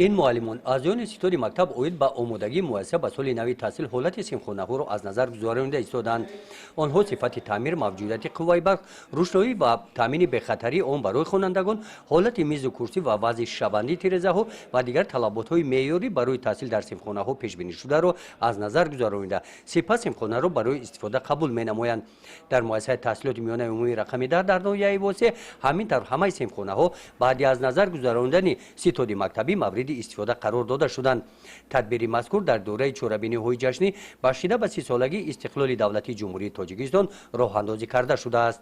این معلمان از آن ستاد مکتب اوید با آمادگی مؤسسه به سال نوی تحصیل حالت سیمخانه‌ها را از نظر گذرانده ایستادند. آنها صفت تعمیر، موجودیت قوای برق، روشنایی و تامین بخطری آن برای خوانندگان، حالت میز و کرسی و وضع شبندی تیره‌ها و دیگر طلبات‌های معیاری برای تحصیل در سیمخانه‌ها پیش بینی شده را از نظر گذرانده سپس سیمخانه را برای استفاده قبول می‌نمایند. در مؤسسه تحصیلات میانه عمومی رقم 10 در ناحیه واسه همینطور همه سیمخانه‌ها بعد از نظر گذراندن ستاد مکتبی مورد استفاده قرار داده شدند. تدبیر مذکور در دوره چهاربینی‌های جشنی بخشیده به 30 سالگی استقلال دولتی جمهوری تاجیکستان راه اندازی کرده شده است.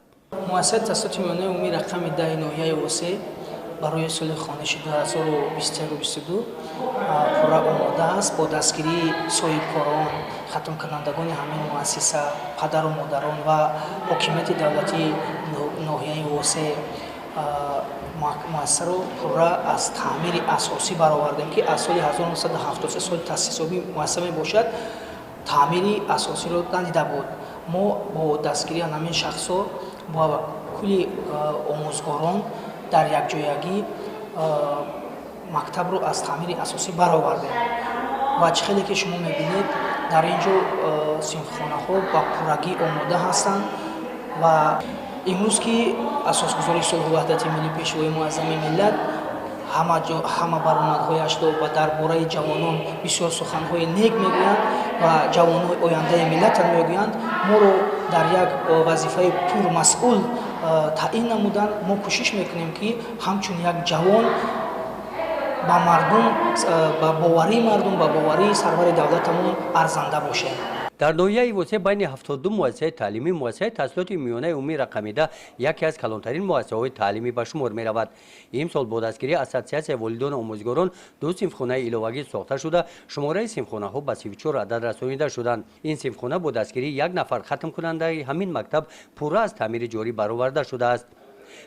مؤسسه تحصیلات میانه عمومی رقم 10 ناحیه واسه برای سال خانشی 2021-2022 پورا آماده است با دستگیری صاحبکاران، ختم کنندگان همین مؤسسه، پدر و مادران و حاکمیت دولتی ناحیه واسه مؤسسه رو پورا از تعمیر اساسی برآوردیم که از سال 1973 سال تأسیسیابی مؤسسه می باشد. تعمیر اساسی رو ندیده بود. ما با دستگیری همین شخصا با کلی آموزگاران در یک جایگی مکتب رو از تعمیر اساسی برآوردیم. و خیلی که شما می‌بینید در اینجا سیمخانه‌ها با پورگی آماده هستند و امروز که اساسگذاری صلح و وحدت ملی پیشوای معظم ملت همه برآمدهایش و درباره جوانان بسیار سخن‌های نیک میگویند و جوانان آینده ملت میگویند. ما رو در یک وظیفه پرمسئول تعیین نمودند. ما کوشش میکنیم که همچون یک جوان با مردم، با باوری مردم، با باوری سرور دولتمون ارزنده باشه. در ناحیه واسه بین 72 مؤسسه تعلیمی مؤسسه تحصیلات میانه عمومی رقم 10 یکی از کلانترین مؤسسه‌های تعلیمی به شمار می‌رود. این سال با دستگیری اساسیاسیون والدین و آموزگاران 2 سیمخانه الهوگی ساخته شده شماره سیمخانه‌ها به 34 عدد رسانیده شدند. این سیمخانه با دستگیری یک نفر ختم کننده همین مکتب پورا از تعمیر جاری برآورده شده است.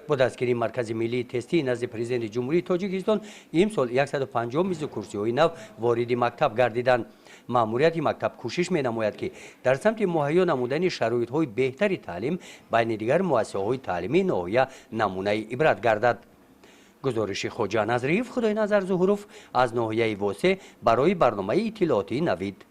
با دستگیری مرکز ملی تستی نزد پرزیدنت جمهوری تاجیکستان این سال 150 میز و کرسی‌های نو وارد مکتب گردیدند. مأموریت مکتب کوشش می‌نماید که در سمت مهیا نمودن شرایط‌های بهتری تعلیم بین دیگر مؤسسه‌های تعلیمی ناحیه نمونه عبرت گردد. گزارش خوجا نظریف خدای نظر ظهوروف از ناحیه واسه برای برنامه اطلاعاتی نوید.